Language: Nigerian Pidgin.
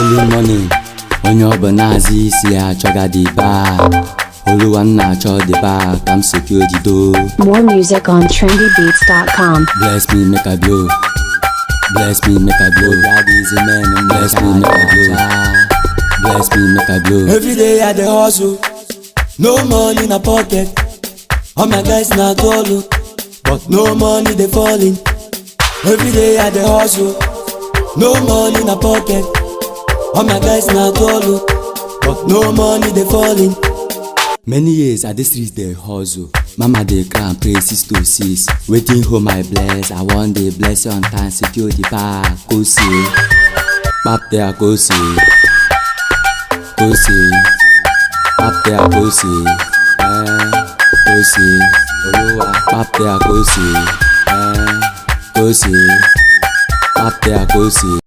Early morning, onye ọbụla azị isi ya chọga the bar. Oluwa na-achọ the bar, ka m secure the door. More music on trendybeats.com. Bless me, make I blow. Bless me, make I blow. God is a man, bless me, make I blow. Bless me, make I blow. Every day I dey hustle, no money in a pocket. All my guys na tolo, but no money they falling. Every day I dey hustle, no money in a pocket. All my guys na tolo, but no money they falling. Many years at the streets they hustle. Mama dey cry and pray 6 to 6. Waiting home I bless. I want the bless on time. Secure the park. Go see. Pap there go see. Go see. Pap there go see. Go see. Oluwa. Pap there go see. Go see. Pap there go see.